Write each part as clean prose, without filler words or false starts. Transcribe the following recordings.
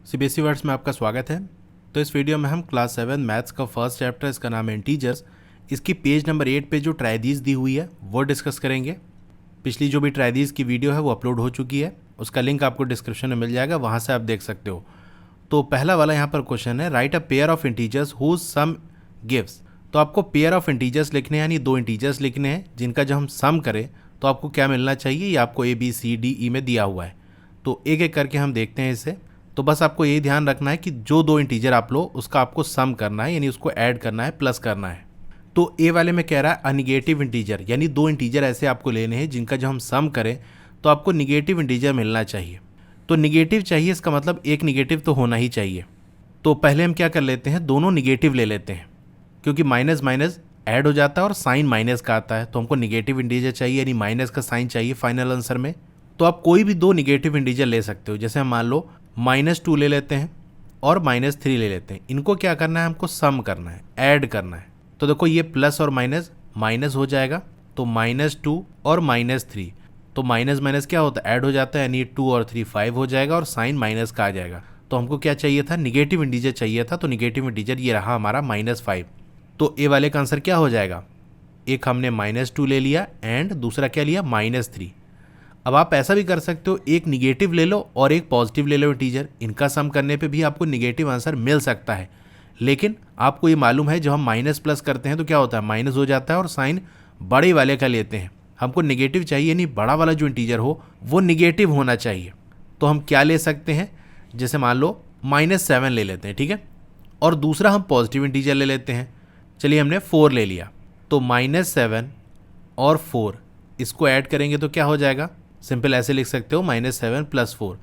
CBSE words में आपका स्वागत है। तो इस वीडियो में हम क्लास 7 मैथ्स का फर्स्ट चैप्टर, इसका नाम है इंटीजर्स, इसकी पेज नंबर 8 पे जो ट्रायदीज़ दी हुई है वो डिस्कस करेंगे। पिछली जो भी ट्रायदीज़ की वीडियो है वो अपलोड हो चुकी है, उसका लिंक आपको डिस्क्रिप्शन में मिल जाएगा, वहाँ से आप देख सकते हो। तो पहला वाला यहाँ पर क्वेश्चन है, write a pair of integers whose sum gives. तो आपको पेयर ऑफ इंटीजर्स लिखने हैं, यानी दो इंटीजर्स लिखने हैं जिनका जब हम सम करें तो आपको क्या मिलना चाहिए, ये आपको ABCDE में दिया हुआ है। तो एक एक करके हम देखते हैं इसे। तो बस आपको यही ध्यान रखना है कि जो दो इंटीजर आप लो उसका आपको सम करना है, यानी उसको ऐड करना है, प्लस करना है। तो ए वाले में कह रहा है अनिगेटिव इंटीजर, यानी दो इंटीजर ऐसे आपको लेने हैं जिनका जब हम सम करें तो आपको निगेटिव इंटीजर मिलना चाहिए। तो निगेटिव चाहिए, इसका मतलब एक निगेटिव तो होना ही चाहिए। तो पहले हम क्या कर लेते हैं, दोनों निगेटिव ले लेते हैं, क्योंकि माइनस माइनस ऐड हो जाता है और साइन माइनस का आता है। तो हमको निगेटिव इंटीजर चाहिए, यानी माइनस का साइन चाहिए फाइनल आंसर में। तो आप कोई भी दो निगेटिव इंटीजर ले सकते हो, जैसे हम मान लो -2 ले लेते हैं और -3 ले लेते हैं। इनको क्या करना है, हमको सम करना है, ऐड करना है। तो देखो ये प्लस और माइनस माइनस हो जाएगा, तो -2 और -3, तो माइनस माइनस क्या होता है, ऐड हो जाता है, यानी 2 और 3 5 हो जाएगा और साइन माइनस का आ जाएगा। तो हमको क्या चाहिए था, निगेटिव इंटीजर चाहिए था। तो निगेटिव इंटीजर ये रहा हमारा -5। तो ए वाले का आंसर क्या हो जाएगा, एक हमने -2 ले लिया एंड दूसरा क्या लिया, -3। अब आप ऐसा भी कर सकते हो, एक निगेटिव ले लो और एक पॉजिटिव ले लो इंटीजर, इनका सम करने पे भी आपको निगेटिव आंसर मिल सकता है। लेकिन आपको ये मालूम है जब हम माइनस प्लस करते हैं तो क्या होता है, माइनस हो जाता है और साइन बड़े वाले का लेते हैं। हमको निगेटिव चाहिए, नहीं बड़ा वाला जो इंटीजर हो वो निगेटिव होना चाहिए। तो हम क्या ले सकते हैं, जैसे मान लो -7 ले लेते हैं, ठीक है, और दूसरा हम पॉजिटिव इंटीजर ले लेते हैं। चलिए हमने 4 ले लिया, तो -7 और 4 इसको ऐड करेंगे तो क्या हो जाएगा, सिंपल ऐसे लिख सकते हो, -7 + 4।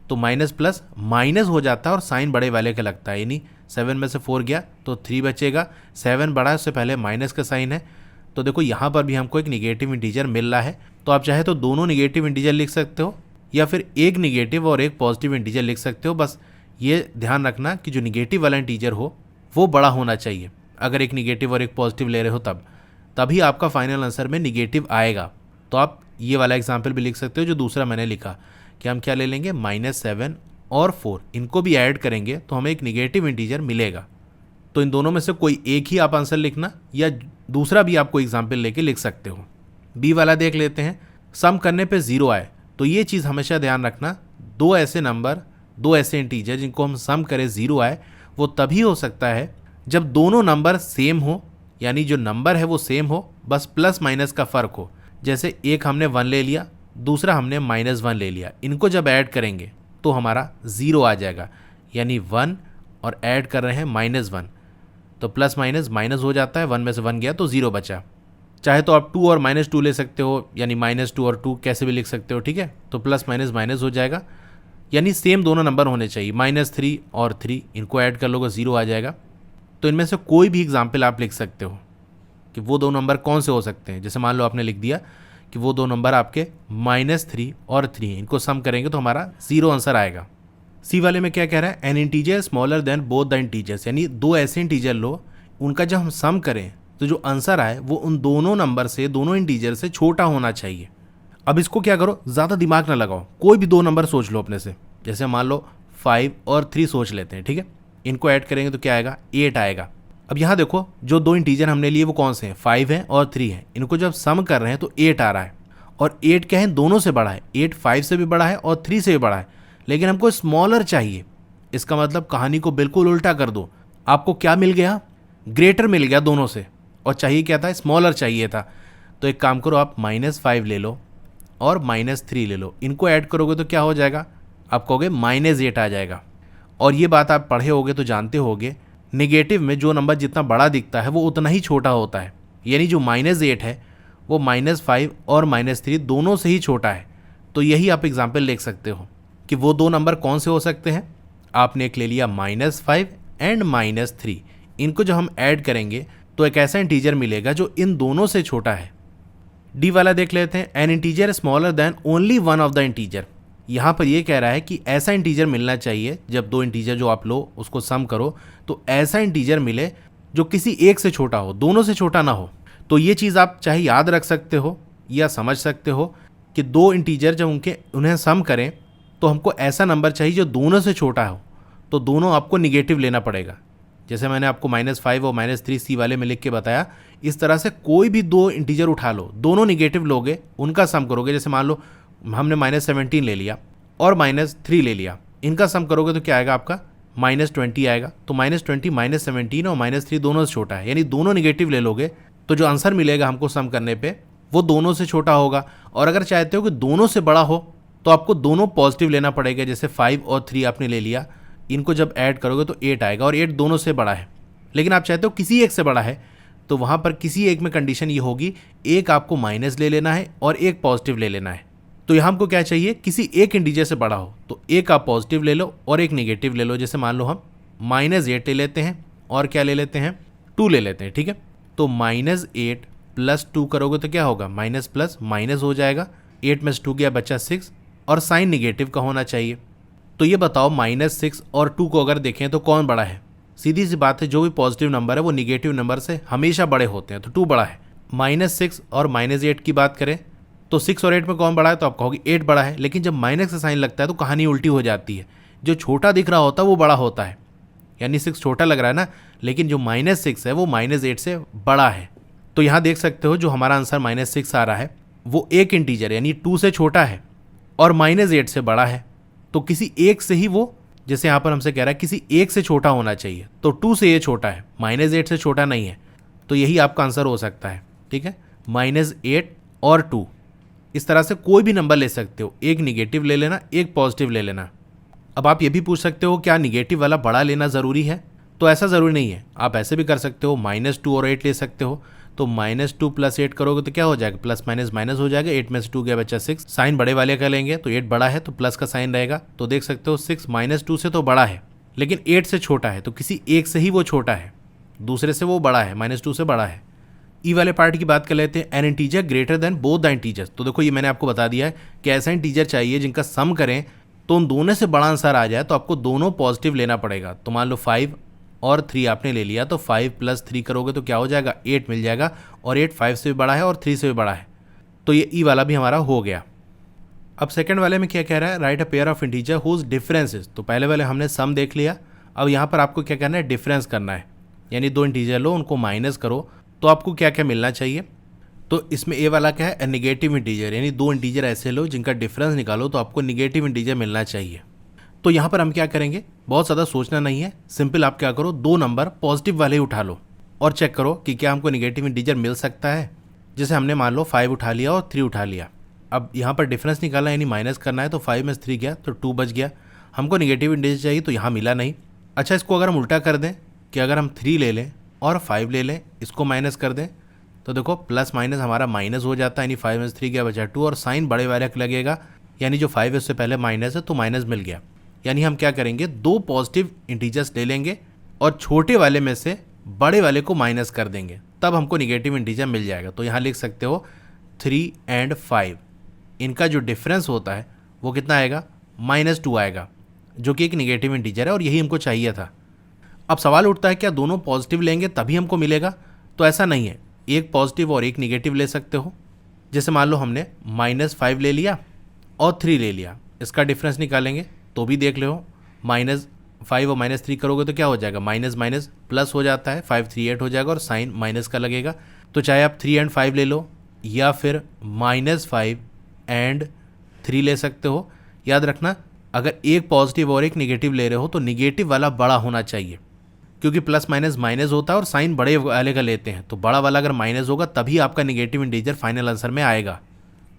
तो माइनस प्लस माइनस हो जाता है और साइन बड़े वाले का लगता है, यानी 7 में से 4 गया तो 3 बचेगा। 7 बड़ा है, उससे पहले माइनस का साइन है। तो देखो यहाँ पर भी हमको एक निगेटिव इंटीजर मिल रहा है। तो आप चाहे तो दोनों निगेटिव इंटीजर लिख सकते हो या फिर एक निगेटिव और एक पॉजिटिव इंटीजर लिख सकते हो। बस ये ध्यान रखना कि जो निगेटिव वाला इंटीजर हो वो बड़ा होना चाहिए। अगर एक निगेटिव और एक पॉजिटिव ले रहे हो तभी आपका फाइनल आंसर में निगेटिव आएगा। तो आप ये वाला एग्जाम्पल भी लिख सकते हो जो दूसरा मैंने लिखा, कि हम क्या ले लेंगे, -7 और 4, इनको भी ऐड करेंगे तो हमें एक निगेटिव इंटीजर मिलेगा। तो इन दोनों में से कोई एक ही आप आंसर लिखना, या दूसरा भी आपको एग्जाम्पल लेके लिख सकते हो। बी वाला देख लेते हैं, सम करने पे 0 आए। तो ये चीज़ हमेशा ध्यान रखना, दो ऐसे इंटीजर जिनको हम सम करें 0 आए, वो तभी हो सकता है जब दोनों नंबर सेम हो, यानी जो नंबर है वो सेम हो, बस प्लस माइनस का फ़र्क हो। जैसे एक हमने 1 ले लिया, दूसरा हमने -1 ले लिया, इनको जब ऐड करेंगे तो हमारा 0 आ जाएगा, यानी 1 और ऐड कर रहे हैं -1, तो प्लस माइनस माइनस हो जाता है, 1 में से 1 गया तो 0 बचा। चाहे तो आप 2 और -2 ले सकते हो, यानी -2 और 2 कैसे भी लिख सकते हो, ठीक है। तो प्लस माइनस माइनस हो जाएगा, यानी सेम दोनों नंबर होने चाहिए। -3 और 3 इनको ऐड कर लोगे 0 आ जाएगा। तो इनमें से कोई भी एग्जाम्पल आप लिख सकते हो कि वो दो नंबर कौन से हो सकते हैं। जैसे मान लो आपने लिख दिया कि वो दो नंबर आपके -3 और 3, इनको सम करेंगे तो हमारा 0 आंसर आएगा। सी वाले में क्या कह रहा है, N integer smaller than both the integers, यानी दो ऐसे इंटीजर लो, उनका जब हम सम करें तो जो आंसर आए वो उन दोनों नंबर से, दोनों इंटीजर से छोटा होना चाहिए। अब इसको क्या करो, ज़्यादा दिमाग ना लगाओ, कोई भी दो नंबर सोच लो अपने से। जैसे मान लो 5 और 3 सोच लेते हैं, ठीक है। इनको ऐड करेंगे तो क्या आएगा, 8 आएगा। अब यहाँ देखो जो दो इंटीजर हमने लिए वो कौन से हैं, 5 हैं और 3 हैं। इनको जब सम कर रहे हैं तो 8 आ रहा है, और 8 क्या है, दोनों से बड़ा है। 8 5 से भी बड़ा है और 3 से भी बड़ा है, लेकिन हमको स्मॉलर चाहिए। इसका मतलब कहानी को बिल्कुल उल्टा कर दो, आपको क्या मिल गया, ग्रेटर मिल गया दोनों से, और चाहिए क्या था, स्मॉलर चाहिए था। तो एक काम करो, आप -5 ले लो और -3 ले लो, इनको ऐड करोगे तो क्या हो जाएगा, आप कहोगे -8 आ जाएगा। और ये बात आप पढ़े होगे तो जानते होगे, नेगेटिव में जो नंबर जितना बड़ा दिखता है वो उतना ही छोटा होता है, यानी जो -8 है वो -5 और -3 दोनों से ही छोटा है। तो यही आप एग्जाम्पल लिख सकते हो कि वो दो नंबर कौन से हो सकते हैं। आपने एक ले लिया -5 एंड -3, इनको जब हम ऐड करेंगे तो एक ऐसा इंटीजर मिलेगा जो इन दोनों से छोटा है। डी वाला देख लेते हैं, N integer smaller than only one of the integer. यहाँ पर ये कह रहा है कि ऐसा इंटीजर मिलना चाहिए, जब दो इंटीजर जो आप लो उसको सम करो तो ऐसा इंटीजर मिले जो किसी एक से छोटा हो, दोनों से छोटा ना हो। तो ये चीज़ आप चाहे याद रख सकते हो या समझ सकते हो कि दो इंटीजर जब उन्हें सम करें तो हमको ऐसा नंबर चाहिए जो दोनों से छोटा हो। तो दोनों आपको निगेटिव लेना पड़ेगा। जैसे मैंने आपको -5 और -3 C वाले में लिख के बताया, इस तरह से कोई भी दो इंटीजर उठा लो, दोनों निगेटिव लोगे, उनका सम करोगे। जैसे मान लो हमने -17 ले लिया और -3 ले लिया, इनका सम करोगे तो क्या आएगा आपका -20 आएगा। तो -20 -17 और -3 दोनों से छोटा है, यानी दोनों निगेटिव ले लोगे तो जो आंसर मिलेगा हमको सम करने पे वो दोनों से छोटा होगा। और अगर चाहते हो कि दोनों से बड़ा हो तो आपको दोनों पॉजिटिव लेना पड़ेगा। जैसे 5 और 3 आपने ले लिया, इनको जब ऐड करोगे तो 8 आएगा और 8 दोनों से बड़ा है। लेकिन आप चाहते हो किसी एक से बड़ा है, तो वहाँ पर किसी एक में कंडीशन ये होगी, एक आपको माइनस ले लेना है और एक पॉजिटिव ले लेना है। तो यहाँ हमको क्या चाहिए, किसी एक इंटीजर से बड़ा हो, तो एक आप पॉजिटिव ले लो और एक निगेटिव ले लो। जैसे मान लो हम -8 ले लेते हैं और क्या ले लेते हैं, 2 ले लेते हैं, ठीक है। तो -8 + 2 करोगे तो क्या होगा, माइनस प्लस माइनस हो जाएगा, 8 में से 2 गया बचा 6 और साइन निगेटिव का होना चाहिए। तो ये बताओ -6 और 2 को अगर देखें तो कौन बड़ा है। सीधी सी बात है, जो भी पॉजिटिव नंबर है वो निगेटिव नंबर से हमेशा बड़े होते हैं, तो 2 बड़ा है। -6 और -8 की बात करें तो 6 और 8 में कौन बड़ा है, तो आप कहोगे 8 बड़ा है। लेकिन जब माइनस का साइन लगता है तो कहानी उल्टी हो जाती है, जो छोटा दिख रहा होता है वो बड़ा होता है। यानी 6 छोटा लग रहा है ना, लेकिन जो -6 है वो -8 से बड़ा है। तो यहाँ देख सकते हो जो हमारा आंसर -6 आ रहा है वो एक इंटीजर यानी 2 से छोटा है और -8 से बड़ा है। तो किसी एक से ही वो, जैसे यहाँ पर हमसे कह रहा है किसी एक से छोटा होना चाहिए, तो 2 से ये छोटा है, -8 से छोटा नहीं है। तो यही आपका आंसर हो सकता है, ठीक है। -8 और 2, इस तरह से कोई भी नंबर ले सकते हो, एक निगेटिव ले लेना, एक पॉजिटिव ले लेना। अब आप ये भी पूछ सकते हो क्या निगेटिव वाला बड़ा लेना ज़रूरी है, तो ऐसा ज़रूरी नहीं है। आप ऐसे भी कर सकते हो, -2 और 8 ले सकते हो। तो -2 + 8 करोगे तो क्या हो जाएगा, प्लस माइनस माइनस हो जाएगा, 8 में से 2 गया बचा 6। साइन बड़े वाले का लेंगे तो 8 बड़ा है तो प्लस का साइन रहेगा। तो देख सकते हो 6 -2 से तो बड़ा है, लेकिन 8 से छोटा है, तो किसी एक से ही वो छोटा है, दूसरे से वो बड़ा है, -2 से बड़ा है। ई वाले पार्ट की बात कर लेते हैं, N integer greater than both the integers. तो देखो ये मैंने आपको बता दिया है कि ऐसा इंटीजर चाहिए जिनका सम करें तो उन दोनों से बड़ा आंसर आ जाए, तो आपको दोनों पॉजिटिव लेना पड़ेगा। तो मान लो 5 और 3 आपने ले लिया, तो 5 + 3 करोगे तो क्या हो जाएगा, 8 मिल जाएगा और 8 5 से भी बड़ा है और 3 से भी बड़ा है। तो ये ई वाला भी हमारा हो गया। अब सेकंड वाले में क्या कह रहा है, write a pair of integer whose differences. तो पहले वाले हमने सम देख लिया, अब यहाँ पर आपको क्या करना है, डिफरेंस करना है। यानी दो इंटीजर लो, उनको माइनस करो, तो आपको क्या क्या मिलना चाहिए। तो इसमें ए वाला क्या है, नेगेटिव इंटीजर, यानी दो इंटीजर ऐसे लो जिनका डिफरेंस निकालो तो आपको नेगेटिव इंटीजर मिलना चाहिए। तो यहाँ पर हम क्या करेंगे, बहुत ज़्यादा सोचना नहीं है, सिंपल आप क्या करो, दो नंबर पॉजिटिव वाले उठा लो और चेक करो कि क्या हमको नेगेटिव इंटीजर मिल सकता है। जैसे हमने मान लो 5 उठा लिया और 3 उठा लिया। अब यहाँ पर डिफरेंस निकालना यानी माइनस करना है, तो 5 में से 3 गया तो 2 बच गया। हमको नेगेटिव इंटीजर चाहिए तो यहाँ मिला नहीं। अच्छा, इसको अगर हम उल्टा कर दें कि अगर हम 3 ले लें और 5 ले लें, इसको माइनस कर दें, तो देखो प्लस माइनस हमारा माइनस हो जाता है, यानी 5 में से 3 गया बचा 2 और साइन बड़े वाले का लगेगा, यानी जो 5 है उससे पहले माइनस है तो माइनस मिल गया। यानी हम क्या करेंगे, दो पॉजिटिव इंटीजर्स ले लेंगे और छोटे वाले में से बड़े वाले को माइनस कर देंगे, तब हमको निगेटिव इंटीजर मिल जाएगा। तो यहाँ लिख सकते हो 3 और 5, इनका जो डिफरेंस होता है वो कितना आएगा, -2 आएगा, जो कि एक निगेटिव इंटीजर है और यही हमको चाहिए था। अब सवाल उठता है क्या दोनों पॉजिटिव लेंगे तभी हमको मिलेगा, तो ऐसा नहीं है, एक पॉजिटिव और एक निगेटिव ले सकते हो। जैसे मान लो हमने -5 ले लिया और 3 ले लिया, इसका डिफरेंस निकालेंगे तो भी देख लो, -5 और -3 करोगे तो क्या हो जाएगा, माइनस माइनस प्लस हो जाता है, 5 3 8 हो जाएगा और साइन माइनस का लगेगा। तो चाहे आप 3 और 5 ले लो या फिर -5 और 3 ले सकते हो। याद रखना, अगर एक पॉजिटिव और एक निगेटिव ले रहे हो तो निगेटिव वाला बड़ा होना चाहिए, क्योंकि प्लस माइनस माइनस होता है और साइन बड़े वाले का लेते हैं, तो बड़ा वाला अगर माइनस होगा तभी आपका निगेटिव इंटीजर फाइनल आंसर में आएगा।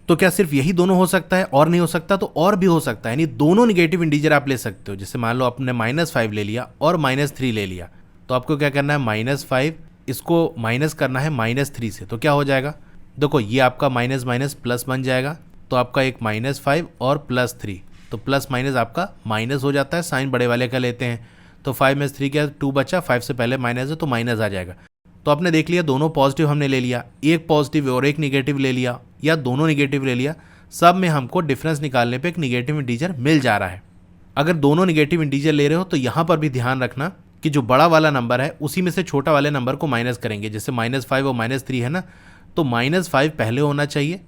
तो क्या सिर्फ यही दोनों हो सकता है और नहीं हो सकता, तो और भी हो सकता है, यानी दोनों निगेटिव इंटीजर आप ले सकते हो। जैसे मान लो आपने -5 ले लिया और -3 ले लिया, तो आपको क्या करना है, -5 इसको माइनस करना है -3 से, तो क्या हो जाएगा, देखो ये आपका माइनस माइनस प्लस बन जाएगा, तो आपका एक -5 और +3, तो प्लस माइनस आपका माइनस हो जाता है, साइन बड़े वाले का लेते हैं, तो 5 में से 3 क्या, 2 बचा, 5 से पहले माइनस है तो माइनस आ जाएगा। तो आपने देख लिया दोनों पॉजिटिव हमने ले लिया, एक पॉजिटिव और एक निगेटिव ले लिया या दोनों निगेटिव ले लिया, सब में हमको डिफरेंस निकालने पे एक निगेटिव इंटीजर मिल जा रहा है। अगर दोनों निगेटिव इंटीजर ले रहे हो तो यहाँ पर भी ध्यान रखना कि जो बड़ा वाला नंबर है उसी में से छोटा वाले नंबर को माइनस करेंगे। जैसे -5 और -3 है ना, तो -5 पहले होना चाहिए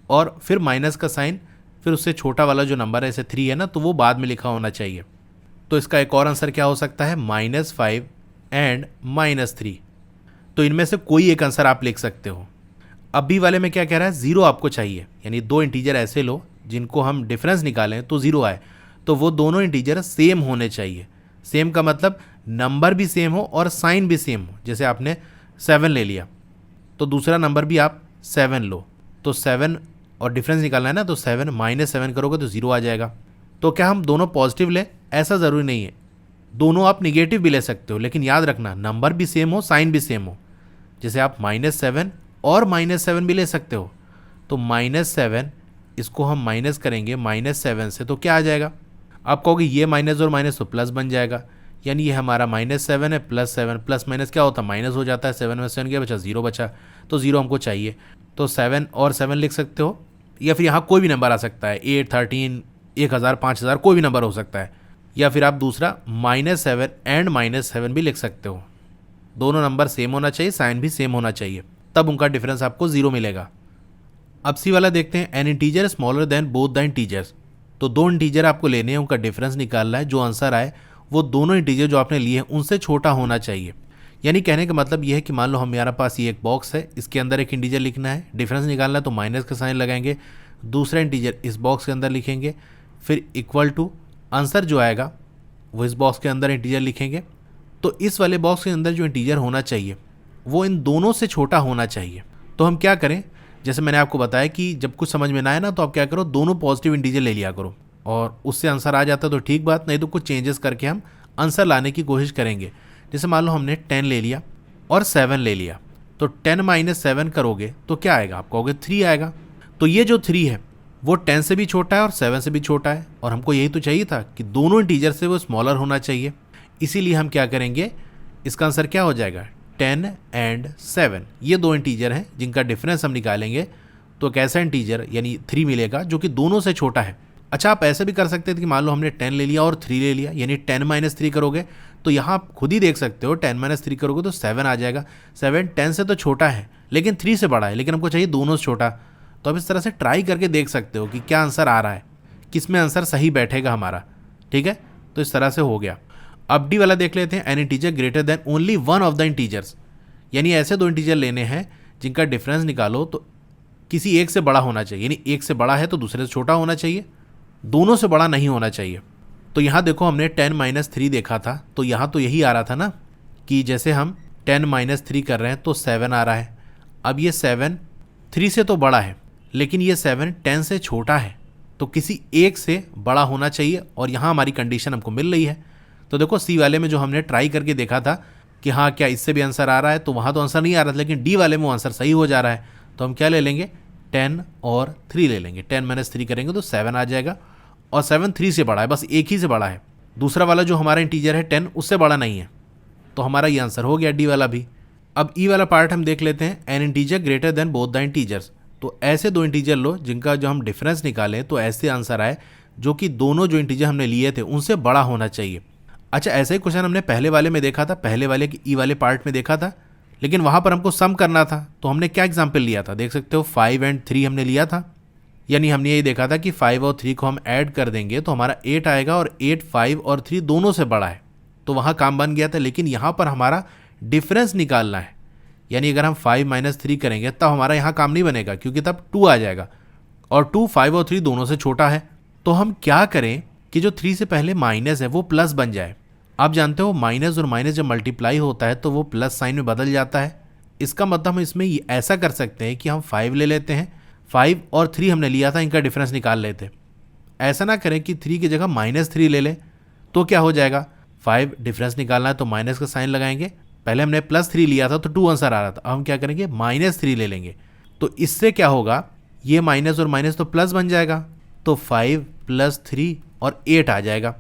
और फिर माइनस का साइन, फिर उससे छोटा वाला जो नंबर है जैसे 3 है ना, तो वो बाद में लिखा होना चाहिए। तो इसका एक और आंसर क्या हो सकता है, -5 एंड -3। तो इनमें से कोई एक आंसर आप लिख सकते हो। अब बी वाले में क्या कह रहा है, 0 आपको चाहिए, यानी दो इंटीजर ऐसे लो जिनको हम डिफरेंस निकालें तो 0 आए, तो वो दोनों इंटीजर सेम होने चाहिए। सेम का मतलब नंबर भी सेम हो और साइन भी सेम हो। जैसे आपने 7 ले लिया तो दूसरा नंबर भी आप 7 लो, तो 7 और डिफरेंस निकालना है ना, तो 7 -7 करोगे तो 0 आ जाएगा। तो क्या हम दोनों पॉजिटिव लें, ऐसा ज़रूरी नहीं है, दोनों आप निगेटिव भी ले सकते हो, लेकिन याद रखना नंबर भी सेम हो साइन भी सेम हो। जैसे आप -7 और -7 भी ले सकते हो, तो -7 इसको हम माइनस करेंगे -7 से, तो क्या आ जाएगा, आप कहोगे ये माइनस और माइनस तो प्लस बन जाएगा, यानी ये हमारा -7 है +7, प्लस माइनस क्या होता है माइनस हो जाता है, 7 में 7 क्या बचा, 0 बचा, तो 0 हमको चाहिए। तो 7 और 7 लिख सकते हो, या फिर यहाँ कोई भी नंबर आ सकता है, 8, 13, 1000, 5000 कोई भी नंबर हो सकता है, या फिर आप दूसरा -7 एंड -7 भी लिख सकते हो। दोनों नंबर सेम होना चाहिए, साइन भी सेम होना चाहिए, तब उनका डिफरेंस आपको 0 मिलेगा। अब सी वाला देखते हैं, N integer smaller than both the integers. तो दो इंटीजर आपको लेने हैं, उनका डिफरेंस निकालना है, जो आंसर आए वो दोनों इंटीजर जो आपने लिए हैं उनसे छोटा होना चाहिए। यानी कहने का मतलब ये है कि मान लो हमारे पास ये एक बॉक्स है, इसके अंदर एक इंटीजर लिखना है, डिफरेंस निकालना है, तो माइनस का साइन लगाएंगे, दूसरा इंटीजर इस बॉक्स के अंदर लिखेंगे, फिर इक्वल टू आंसर जो आएगा वो इस बॉक्स के अंदर इंटीजर लिखेंगे। तो इस वाले बॉक्स के अंदर जो इंटीजर होना चाहिए वो इन दोनों से छोटा होना चाहिए। तो हम क्या करें, जैसे मैंने आपको बताया कि जब कुछ समझ में ना आए ना, तो आप क्या करो, दोनों पॉजिटिव इंटीजर ले लिया करो, और उससे आंसर आ जाता है तो ठीक बात, नहीं तो कुछ चेंजेस करके हम आंसर लाने की कोशिश करेंगे। जैसे मान लो हमने 10 ले लिया और 7 ले लिया, तो 10 - 7 करोगे तो क्या आएगा, आप कहोगे 3 आएगा। तो ये जो 3 है वो 10 से भी छोटा है और 7 से भी छोटा है, और हमको यही तो चाहिए था कि दोनों इंटीजर से वो स्मॉलर होना चाहिए। इसीलिए हम क्या करेंगे, इसका आंसर क्या हो जाएगा, 10 एंड 7, ये दो इंटीजर हैं जिनका डिफरेंस हम निकालेंगे, तो एक ऐसा इंटीजर यानी 3 मिलेगा जो कि दोनों से छोटा है। अच्छा, आप ऐसे भी कर सकते थे कि मान लो हमने 10 ले लिया और 3 ले लिया, यानी 10 - 3 करोगे, तो यहाँ आप खुद ही देख सकते हो 10 - 3 करोगे तो 7 आ जाएगा। 7 10 से तो छोटा है लेकिन 3 से बड़ा है, लेकिन हमको चाहिए दोनों से छोटा। तो आप इस तरह से ट्राई करके देख सकते हो कि क्या आंसर आ रहा है, किस में आंसर सही बैठेगा हमारा। ठीक है, तो इस तरह से हो गया। अब डी वाला देख लेते हैं, N integer greater than only one of the integers, यानी ऐसे दो इंटीजर लेने हैं जिनका डिफरेंस निकालो तो किसी एक से बड़ा होना चाहिए, यानी एक से बड़ा है तो दूसरे से छोटा होना चाहिए, दोनों से बड़ा नहीं होना चाहिए। तो यहाँ देखो हमने 10 - 3 देखा था, तो यहाँ तो यही आ रहा था ना कि जैसे हम 10 - 3 कर रहे हैं तो 7 आ रहा है। अब ये 7 3 से तो बड़ा है, लेकिन ये 7 10 से छोटा है, तो किसी एक से बड़ा होना चाहिए, और यहाँ हमारी कंडीशन हमको मिल रही है। तो देखो सी वाले में जो हमने ट्राई करके देखा था कि हाँ क्या इससे भी आंसर आ रहा है, तो वहाँ तो आंसर नहीं आ रहा था, लेकिन डी वाले में वो आंसर सही हो जा रहा है। तो हम क्या ले लेंगे, 10 और 3 ले लेंगे, 10 - 3 करेंगे तो 7 आ जाएगा, और 7 3 से बड़ा है, बस एक ही से बड़ा है। दूसरा वाला जो हमारा इंटीजर है 10 उससे बड़ा नहीं है, तो हमारा ये आंसर हो गया डी वाला भी। अब ई वाला पार्ट हम देख लेते हैं, N integer greater than both the integers. तो ऐसे दो इंटीजर लो जिनका जो हम डिफरेंस निकालें तो ऐसे आंसर आए जो कि दोनों जो इंटीजर हमने लिए थे उनसे बड़ा होना चाहिए। अच्छा, ऐसा ही क्वेश्चन हमने पहले वाले में देखा था, पहले वाले की ई वाले पार्ट में देखा था, लेकिन वहाँ पर हमको सम करना था। तो हमने क्या एग्जाम्पल लिया था, देख सकते हो 5 और 3 हमने लिया था, यानी हमने यही देखा था कि 5 और 3 को हम ऐड कर देंगे तो हमारा 8 आएगा, और 8 5 और 3 दोनों से बड़ा है, तो वहाँ काम बन गया था। लेकिन यहाँ पर हमारा डिफरेंस निकालना है, यानी अगर हम 5 - 3 करेंगे तब हमारा यहाँ काम नहीं बनेगा, क्योंकि तब 2 आ जाएगा, और 2 5 और 3 दोनों से छोटा है। तो हम क्या करें कि जो 3 से पहले माइनस है वो प्लस बन जाए। आप जानते हो माइनस और माइनस जब मल्टीप्लाई होता है तो वो प्लस साइन में बदल जाता है। इसका मतलब हम इसमें ऐसा कर सकते हैं कि हम 5 ले लेते हैं, 5 और 3 हमने लिया था, इनका डिफरेंस निकाल लेते। ऐसा ना करें कि 3 की जगह -3 ले लें, तो क्या हो जाएगा, 5 डिफरेंस निकालना है तो माइनस का साइन लगाएंगे, पहले हमने +3 लिया था तो 2 आंसर आ रहा था, अब हम क्या करेंगे -3 ले लेंगे। तो इससे क्या होगा, ये माइनस और माइनस तो प्लस बन जाएगा, तो 5 + 3 और 8 आ जाएगा।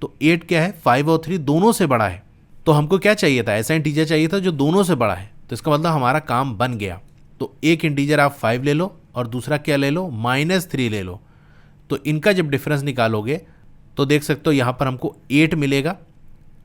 तो 8 क्या है, 5 और 3 दोनों से बड़ा है। तो हमको क्या चाहिए था, ऐसा इंटीजर चाहिए था जो दोनों से बड़ा है, तो इसका मतलब हमारा काम बन गया। तो एक इंटीजर आप 5 ले लो और दूसरा क्या ले लो, -3 ले लो। तो इनका जब डिफरेंस निकालोगे तो देख सकते हो यहाँ पर हमको 8 मिलेगा,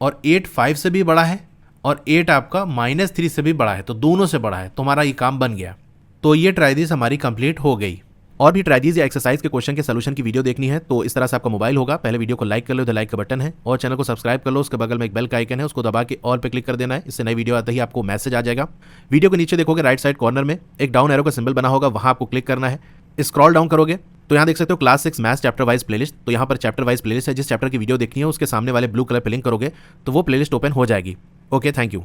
और 8 5 से भी बड़ा है और 8 आपका -3 से भी बड़ा है, तो दोनों से बड़ा है, तो हमारा ये काम बन गया। तो ये ट्राई दिस हमारी कंप्लीट हो गई। और भी ट्राइडीज या एक्सरसाइज के क्वेश्चन के सोल्यूशन की वीडियो देखनी है तो इस तरह से आपका मोबाइल होगा, पहले वीडियो को लाइक कर लो, इधर लाइक का बटन है, और चैनल को सब्सक्राइब कर लो, उसके बगल में एक बेल का आइकन है, उसको दबा के ऑल पे क्लिक कर देना है। इससे नई वीडियो आते ही आपको मैसेज आ जाएगा। वीडियो के नीचे देखोगे राइट साइड कॉर्नर में एक डाउन एरो का सिंबल बना होगा, वहां आपको क्लिक करना है। स्क्रॉल डाउन करोगे तो यहाँ देख सकते हो class 6 maths chapter wise playlist. तो यहाँ पर चैप्टर वाइज प्लेलिस्ट है, जिस चैप्टर की वीडियो देखनी है उसके सामने वाले ब्लू कलर पे लिंक करोगे तो वो प्लेलिस्ट ओपन हो जाएगी। Okay, thank you.